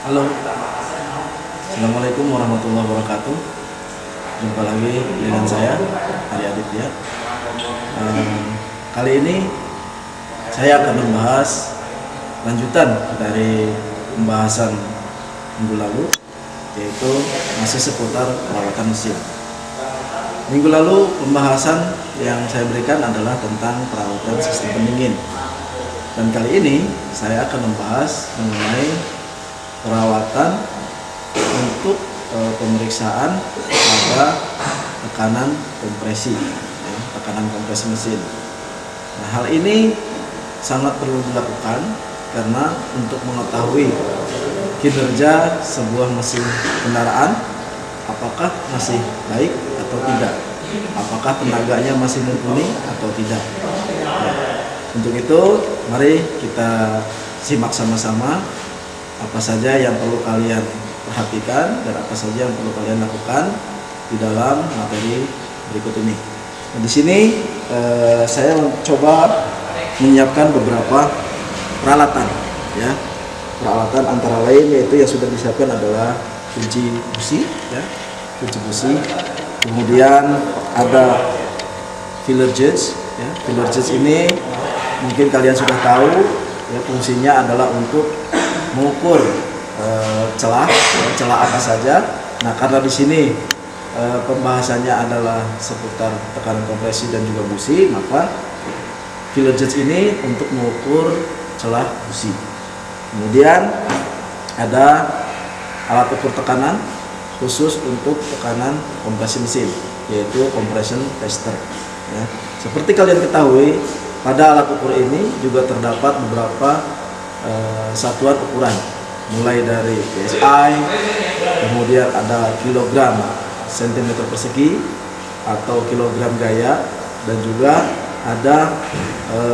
Halo, Assalamualaikum warahmatullahi wabarakatuh. Jumpa lagi dengan saya, Ari Aditya. Kali ini saya akan membahas lanjutan dari pembahasan minggu lalu, yaitu masih seputar perawatan mesin. Minggu lalu pembahasan yang saya berikan adalah tentang perawatan sistem pendingin. Dan kali ini saya akan membahas mengenai perawatan untuk pemeriksaan pada tekanan kompresi, tekanan kompresi mesin. Nah, hal ini sangat perlu dilakukan karena untuk mengetahui kinerja sebuah mesin kendaraan, apakah masih baik atau tidak, apakah tenaganya masih mumpuni atau tidak. Untuk itu, mari kita simak sama-sama apa saja yang perlu kalian perhatikan dan apa saja yang perlu kalian lakukan di dalam materi berikut ini. Nah, di sini saya mencoba menyiapkan beberapa peralatan, ya. Peralatan antara lain yaitu yang sudah disiapkan adalah kunci busi, ya, kunci busi. Kemudian ada filler gauge, ya. Filler gauge ini mungkin kalian sudah tahu, ya, fungsinya adalah untuk mengukur celah apa saja. Nah, karena di sini pembahasannya adalah seputar tekanan kompresi dan juga busi, maka filler gauge ini untuk mengukur celah busi. Kemudian ada alat ukur tekanan khusus untuk tekanan kompresi mesin, yaitu compression tester, ya. Seperti kalian ketahui, pada alat ukur ini juga terdapat beberapa satuan ukuran, mulai dari PSI, kemudian ada kilogram sentimeter persegi atau kilogram gaya, dan juga ada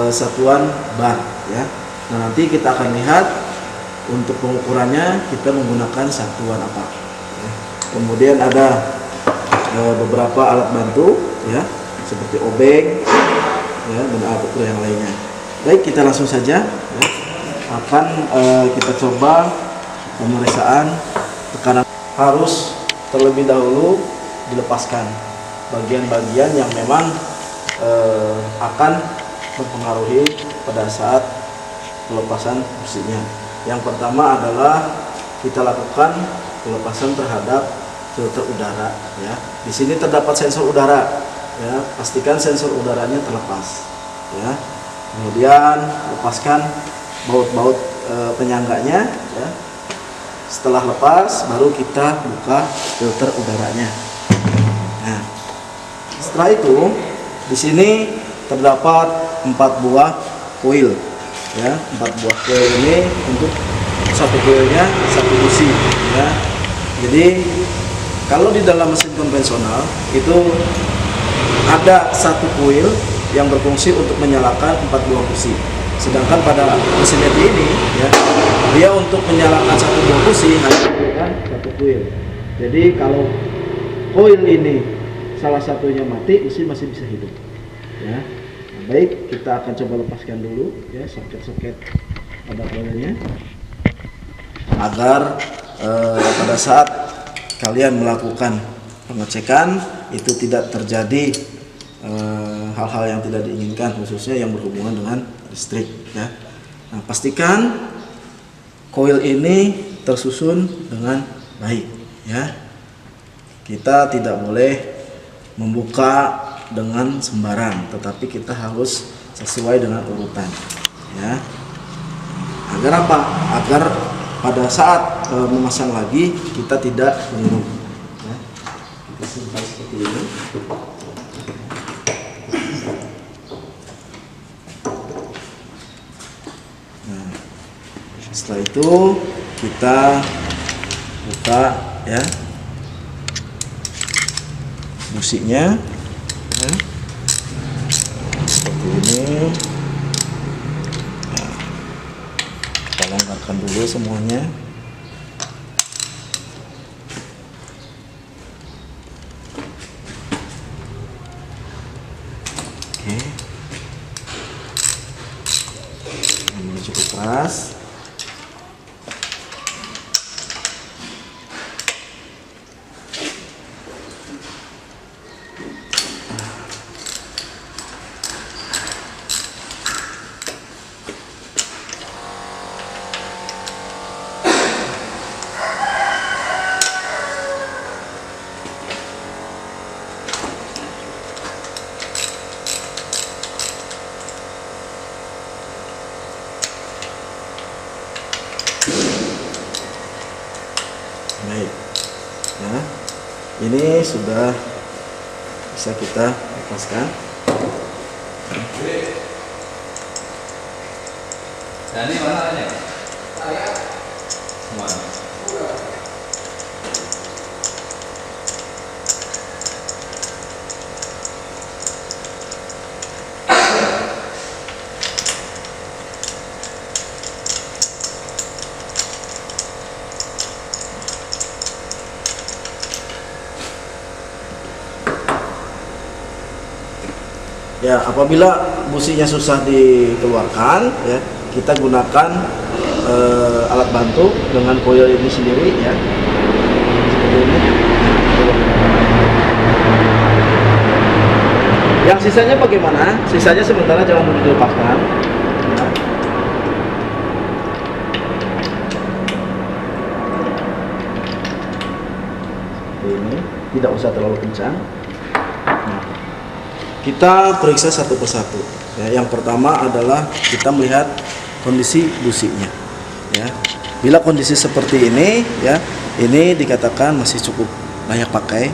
satuan bar, ya. Nah, nanti kita akan lihat untuk pengukurannya kita menggunakan satuan apa, ya. Kemudian ada beberapa alat bantu, ya, seperti obeng, ya, dan alat ukur yang lainnya. Baik, kita langsung saja, ya. Akan kita coba pemeriksaan tekanan. Harus terlebih dahulu dilepaskan bagian-bagian yang memang akan mempengaruhi pada saat pelepasan businya. Yang pertama adalah kita lakukan pelepasan terhadap filter udara, ya. Di sini terdapat sensor udara, ya. Pastikan sensor udaranya terlepas, ya. Kemudian lepaskan baut-baut penyangganya, ya. Setelah lepas, baru kita buka filter udaranya. Nah, setelah itu di sini terdapat 4 buah koil, ya. 4 buah koil ini untuk satu koilnya satu busi, ya. Jadi kalau di dalam mesin konvensional itu ada satu koil yang berfungsi untuk menyalakan 4 buah busi. Sedangkan pada mesin ETI ini, ya, dia untuk menyalakan satu buah busi hanya menggunakan satu koil. Jadi kalau koil ini salah satunya mati, mesin masih bisa hidup, ya. Nah, baik, kita akan coba lepaskan dulu, ya, soket-soket pada koilnya agar pada saat kalian melakukan pengecekan itu tidak terjadi hal-hal yang tidak diinginkan, khususnya yang berhubungan dengan listrik, ya. Nah, pastikan koil ini tersusun dengan baik, ya. Kita tidak boleh membuka dengan sembarang, tetapi kita harus sesuai dengan urutan, ya. Agar apa? Agar pada saat memasang lagi kita tidak keliru, ya. Kita simpan seperti ini. Setelah itu kita buka, ya, businya, ya, seperti ini. Nah, kita longgarkan dulu semuanya. Oke, ini cukup keras. ini sudah bisa kita lepaskan. Nah, ini mana aja? Semua. Ya, apabila businya susah dikeluarkan, ya, kita gunakan alat bantu dengan coil ini sendiri, ya, seperti ini. Yang sisanya bagaimana? Sisanya sementara jangan dulu dilepaskan. Ya. Seperti ini, tidak usah terlalu kencang. Kita periksa satu persatu. Ya, yang pertama adalah kita melihat kondisi businya. Ya, bila kondisi seperti ini, ya, ini dikatakan masih cukup layak pakai.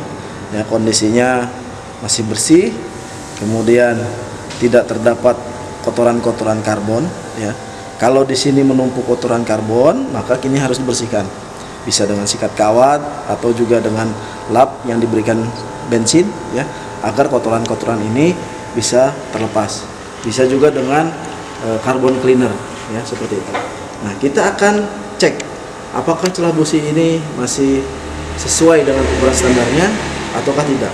Ya, kondisinya masih bersih, kemudian tidak terdapat kotoran-kotoran karbon. Ya, kalau di sini menumpuk kotoran karbon, maka kini harus dibersihkan. Bisa dengan sikat kawat atau juga dengan lap yang diberikan bensin, ya, agar kotoran-kotoran ini bisa terlepas. Bisa juga dengan carbon cleaner, ya, seperti itu. Nah, kita akan cek apakah celah busi ini masih sesuai dengan ukuran standarnya ataukah tidak.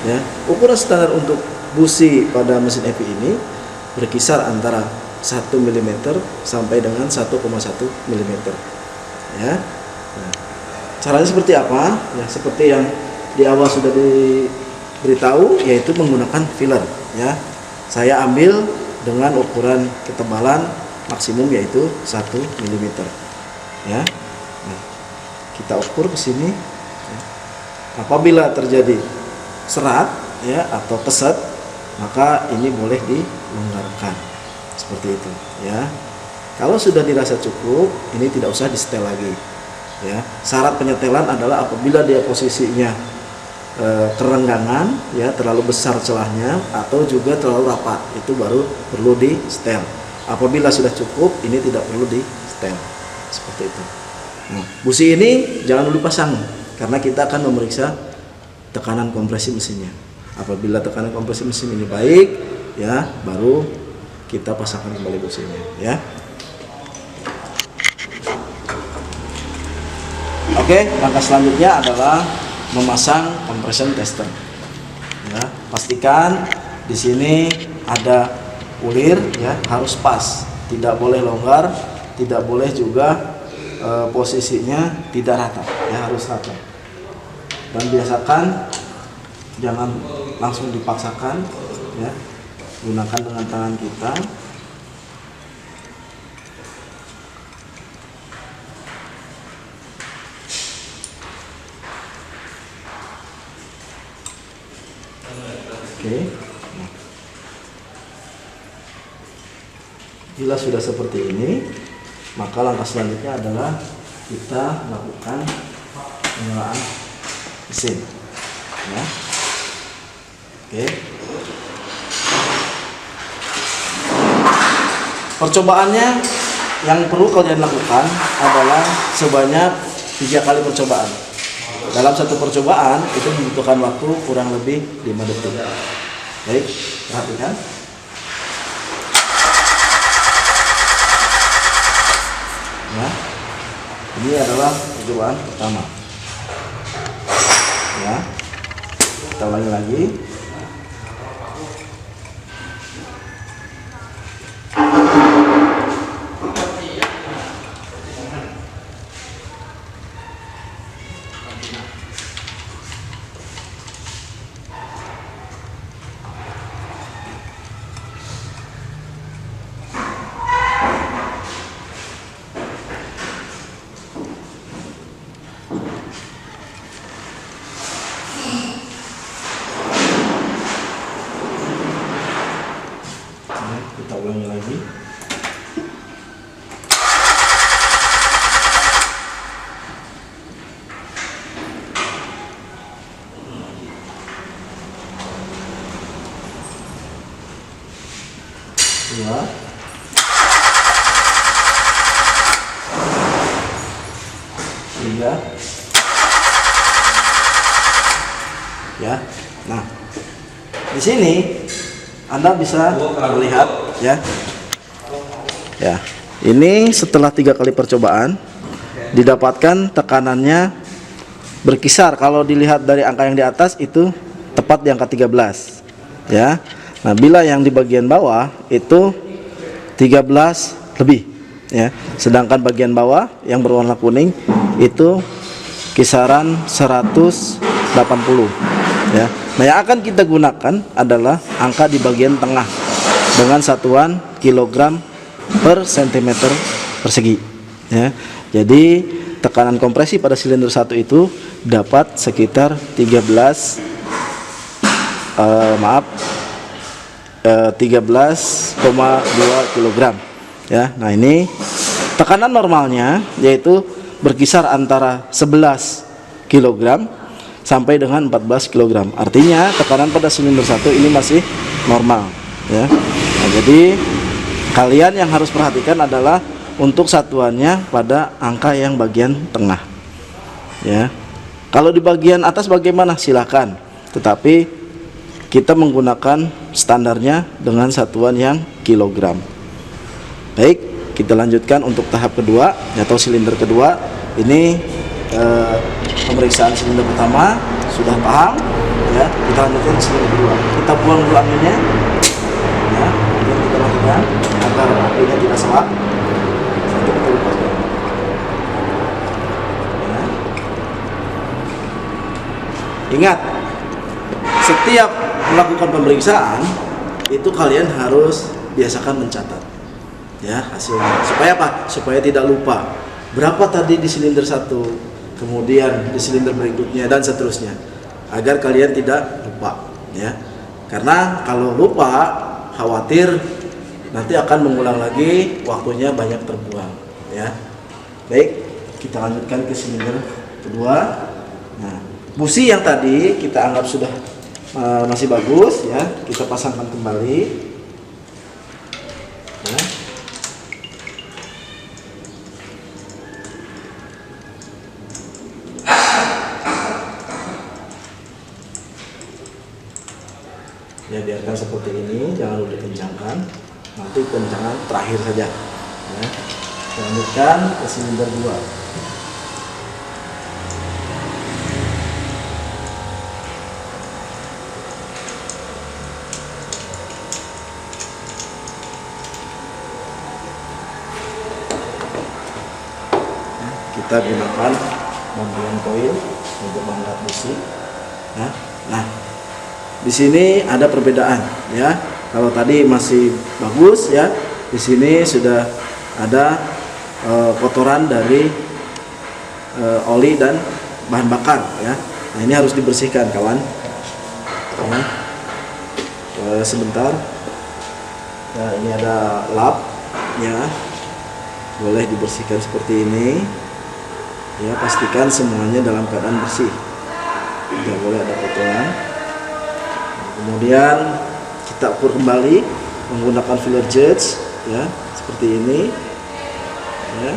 Ya, ukuran standar untuk busi pada mesin EV ini berkisar antara 1 mm sampai dengan 1,1 mm. Ya. Nah, caranya seperti apa? Ya, seperti yang di awal sudah beritahu, yaitu menggunakan filler, ya. Saya ambil dengan ukuran ketebalan maksimum yaitu 1 mm, ya. Nah, kita ukur ke sini, ya. Apabila terjadi serat, ya, atau keset, maka ini boleh dilonggarkan seperti itu, ya. Kalau sudah dirasa cukup, ini tidak usah disetel lagi, ya. Syarat penyetelan adalah apabila dia posisinya kerenggangan, ya, terlalu besar celahnya atau juga terlalu rapat, itu baru perlu di setel. Apabila sudah cukup, ini tidak perlu di setel, seperti itu. Nah, busi ini jangan dulu pasang karena kita akan memeriksa tekanan kompresi mesinnya. Apabila tekanan kompresi mesin ini baik, ya, baru kita pasangkan kembali businya, ya. Oke, langkah selanjutnya adalah memasang compression tester. Ya, pastikan di sini ada ulir, ya, harus pas, tidak boleh longgar, tidak boleh juga posisinya tidak rata, ya, harus rata. Dan biasakan jangan langsung dipaksakan, ya, gunakan dengan tangan kita. Oke. Nah, bila sudah seperti ini, maka langkah selanjutnya adalah kita lakukan pengelolaan mesin, ya. Oke. Percobaannya yang perlu kalian lakukan adalah sebanyak 3 kali percobaan. Dalam satu percobaan itu membutuhkan waktu kurang lebih 5 detik. Baik, perhatikan. Ya, ini adalah percobaan pertama. Ya, kita ulangi lagi. Kita ulangi lagi. 2, 3, ya. Nah, di sini Anda bisa melihat ya. Ya, ini setelah 3 kali percobaan didapatkan tekanannya berkisar, kalau dilihat dari angka yang di atas itu tepat di angka 13 ya. Nah, bila yang di bagian bawah itu 13 lebih ya. Sedangkan bagian bawah yang berwarna kuning itu kisaran 180 ya. Nah, yang akan kita gunakan adalah angka di bagian tengah dengan satuan kilogram per sentimeter persegi ya. Jadi tekanan kompresi pada silinder 1 itu dapat sekitar 13,2 kg ya. Nah, ini tekanan normalnya yaitu berkisar antara 11 kg sampai dengan 14 kg. Artinya tekanan pada silinder 1 ini masih normal ya. Nah, jadi kalian yang harus perhatikan adalah untuk satuannya pada angka yang bagian tengah ya. Kalau di bagian atas bagaimana? Silakan, tetapi kita menggunakan standarnya dengan satuan yang kilogram. Baik, kita lanjutkan untuk tahap kedua atau silinder kedua. Ini pemeriksaan silinder pertama sudah paham ya. Kita lanjutkan silinder kedua. Kita buang dulu anginnya ya. Kemudian kita lakukan agar apinya tidak selap. Nanti kita lepaskan ya. Ingat, setiap melakukan pemeriksaan itu kalian harus biasakan mencatat ya hasilnya. Supaya apa? Supaya tidak lupa berapa tadi di silinder 1, kemudian di silinder berikutnya dan seterusnya, agar kalian tidak lupa ya. Karena kalau lupa, khawatir nanti akan mengulang lagi, waktunya banyak terbuang ya. Baik, kita lanjutkan ke silinder kedua. Nah, busi yang tadi kita anggap sudah masih bagus ya, kita pasangkan kembali ya. Ya, biarkan seperti ini, jangan lupa dikencangkan, nanti kencangan terakhir saja ya. Lanjutkan ke silinder 2. Kita gunakan membuang koil untuk mengangkat busi ya. Nah, di sini ada perbedaan ya. Kalau tadi masih bagus ya, di sini sudah ada kotoran dari oli dan bahan bakar ya. Nah, ini harus dibersihkan kawan ya. Sebentar ya, ini ada lap ya, boleh dibersihkan seperti ini ya. Pastikan semuanya dalam keadaan bersih, tidak boleh ada kotoran. Kemudian kita ukur kembali menggunakan filler gauge ya, seperti ini ya.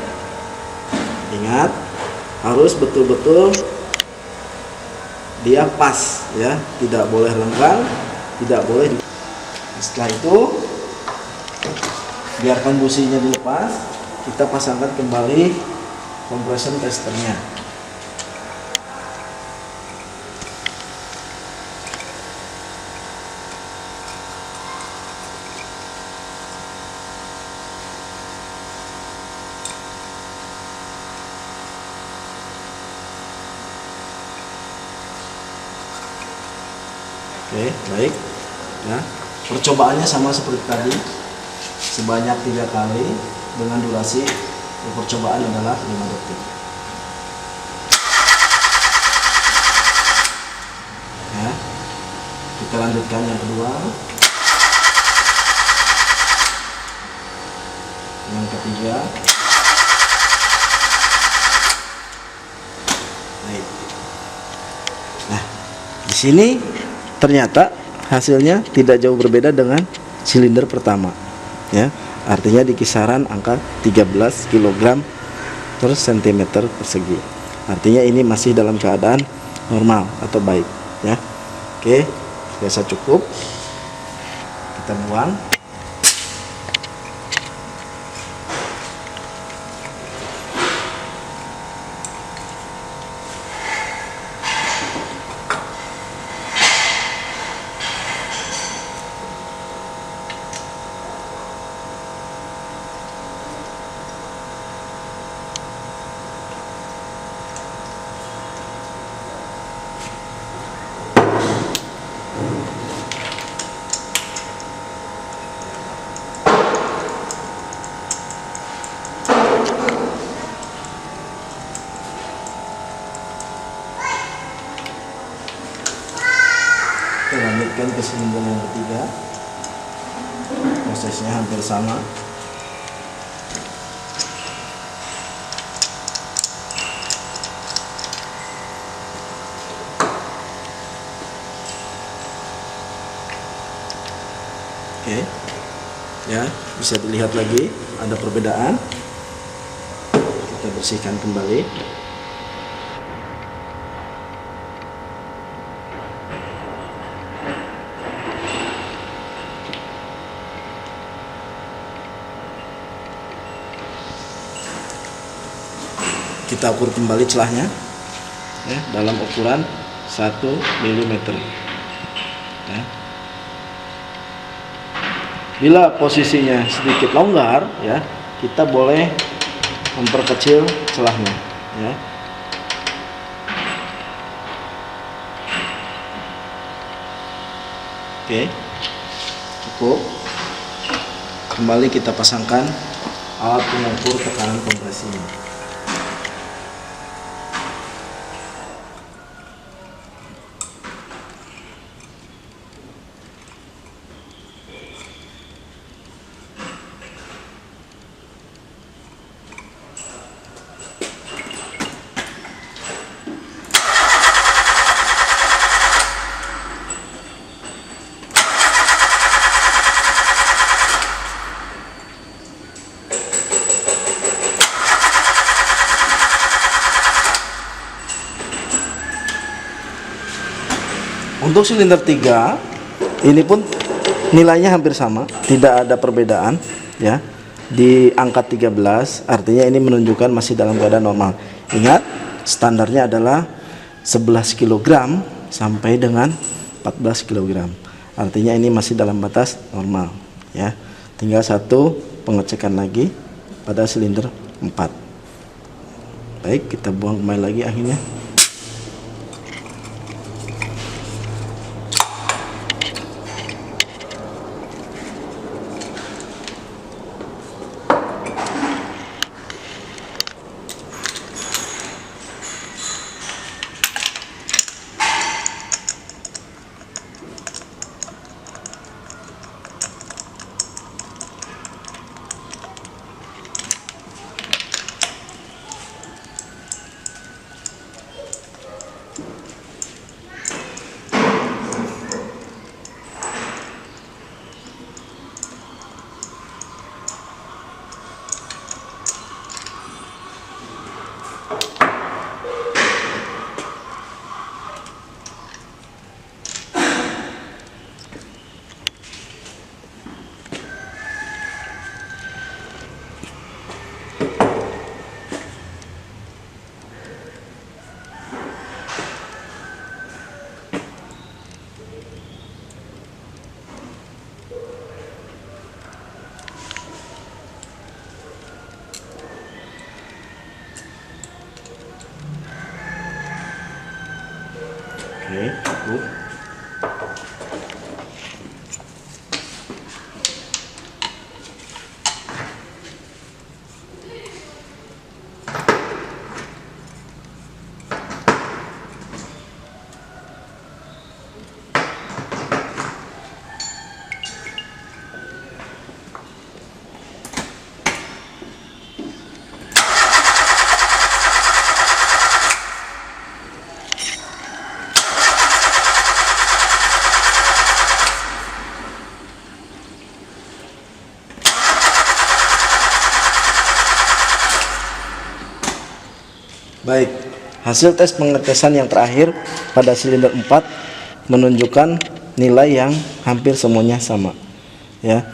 Ingat, harus betul-betul dia pas ya, tidak boleh lenggang, tidak boleh. Setelah itu biarkan businya dilepas, kita pasangkan kembali compression testernya. Oke, baik ya. Percobaannya sama seperti tadi, sebanyak 3 kali dengan durasi percobaan adalah 5 detik ya. Kita lanjutkan yang kedua, yang ketiga. Baik. Nah, di sini ternyata hasilnya tidak jauh berbeda dengan silinder pertama ya. Artinya di kisaran angka 13 kg per cm persegi. Artinya ini masih dalam keadaan normal atau baik, ya. Oke, biasa cukup. Kita buang. Kita lanjutkan ke silinder yang ketiga. Prosesnya hampir sama. Oke, ya, bisa dilihat lagi ada perbedaan. Kita bersihkan kembali. Kita ukur kembali celahnya, ya, dalam ukuran 1 mm. Ya. Bila posisinya sedikit longgar, ya, kita boleh memperkecil celahnya, ya. Oke, cukup. Kembali kita pasangkan alat pengukur tekanan kompresinya. Untuk silinder 3 ini pun nilainya hampir sama, tidak ada perbedaan, ya. Di angka 13, artinya ini menunjukkan masih dalam keadaan normal. Ingat, standarnya adalah 11 kg sampai dengan 14 kg. Artinya ini masih dalam batas normal, ya. Tinggal satu pengecekan lagi pada silinder 4. Baik, kita buang kembali lagi akhirnya. Baik, hasil tes pengetesan yang terakhir pada silinder 4 menunjukkan nilai yang hampir semuanya sama. Ya,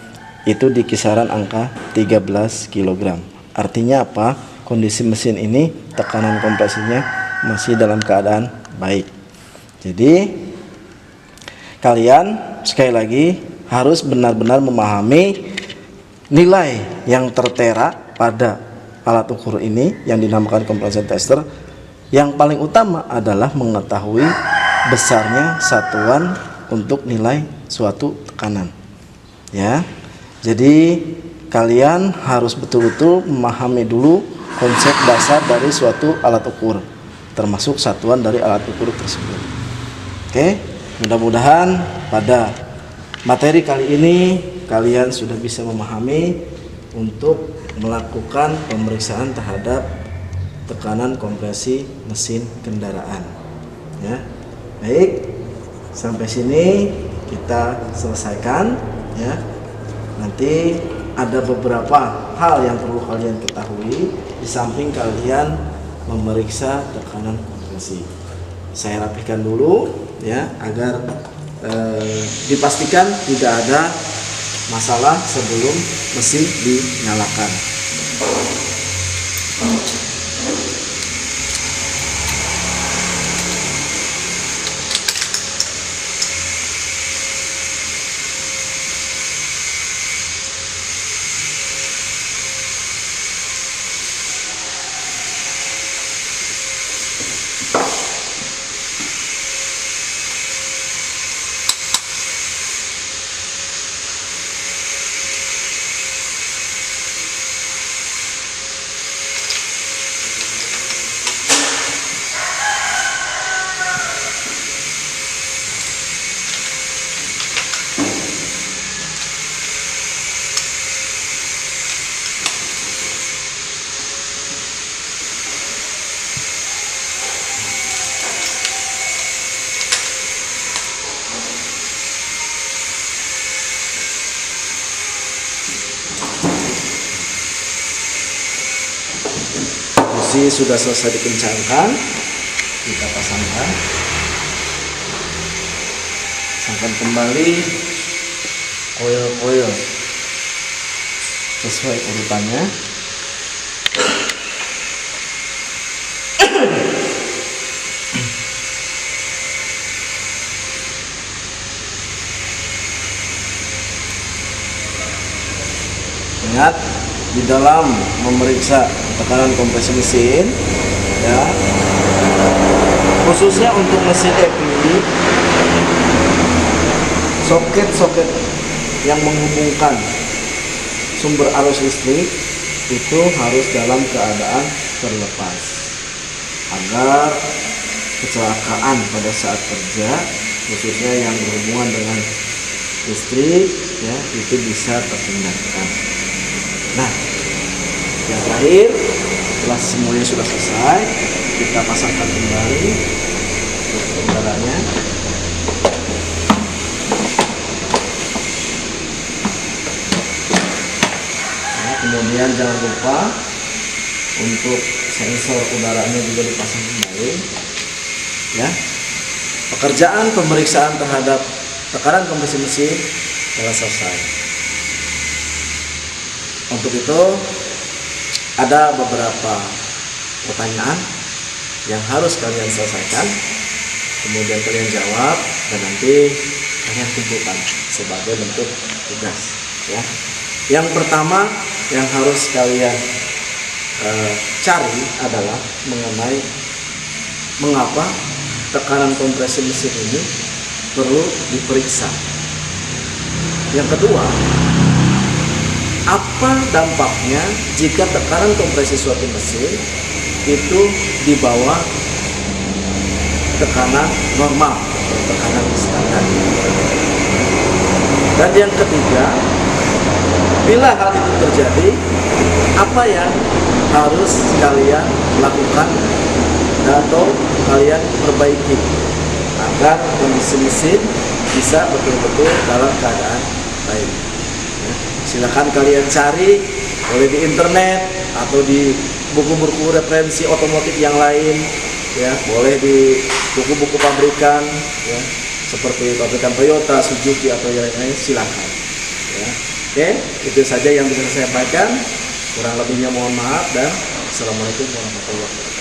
itu di kisaran angka 13 kg. Artinya apa? Kondisi mesin ini tekanan kompresinya masih dalam keadaan baik. Jadi kalian sekali lagi harus benar-benar memahami nilai yang tertera pada alat ukur ini yang dinamakan compression tester. Yang paling utama adalah mengetahui besarnya satuan untuk nilai suatu tekanan. Ya. Jadi kalian harus betul-betul memahami dulu konsep dasar dari suatu alat ukur, termasuk satuan dari alat ukur tersebut. Oke, mudah-mudahan pada materi kali ini kalian sudah bisa memahami untuk melakukan pemeriksaan terhadap tekanan kompresi mesin kendaraan. Ya, baik, sampai sini kita selesaikan. Ya, nanti ada beberapa hal yang perlu kalian ketahui di samping kalian memeriksa tekanan kompresi. Saya rapikan dulu ya agar dipastikan tidak ada masalah sebelum mesin dinyalakan. Busi sudah selesai dikencangkan, kita pasangkan kembali koil-koil sesuai urutannya. Ingat, di dalam memeriksa tekanan kompresi mesin ya, khususnya untuk mesin EPI, soket-soket yang menghubungkan sumber arus listrik itu harus dalam keadaan terlepas agar kecelakaan pada saat kerja khususnya yang berhubungan dengan listrik ya itu bisa terhindarkan. Nah, yang terakhir setelah semuanya sudah selesai, kita pasangkan kembali kendaraannya. Nah, kemudian jangan lupa untuk sensor udaranya juga dipasang kembali. Ya, pekerjaan pemeriksaan terhadap tekanan kompresi mesin telah selesai. Untuk itu ada beberapa pertanyaan yang harus kalian selesaikan, kemudian kalian jawab dan nanti kalian kumpulkan sebagai bentuk tugas. Ya. Yang pertama yang harus kalian cari adalah mengenai mengapa tekanan kompresi mesin ini perlu diperiksa. Yang kedua, apa dampaknya jika tekanan kompresi suatu mesin itu di bawah tekanan normal atau tekanan standar. Dan yang ketiga, bila hal itu terjadi, apa yang harus kalian lakukan atau kalian perbaiki agar kondisi mesin bisa betul-betul dalam keadaan baik. Silakan kalian cari boleh di internet atau di buku-buku referensi otomotif yang lain, ya boleh di buku-buku pabrikan, ya seperti pabrikan Toyota, Suzuki atau yang lain-lain, silakan. Ya. Oke, itu saja yang bisa saya sampaikan. Kurang lebihnya mohon maaf dan assalamualaikum warahmatullahi wabarakatuh.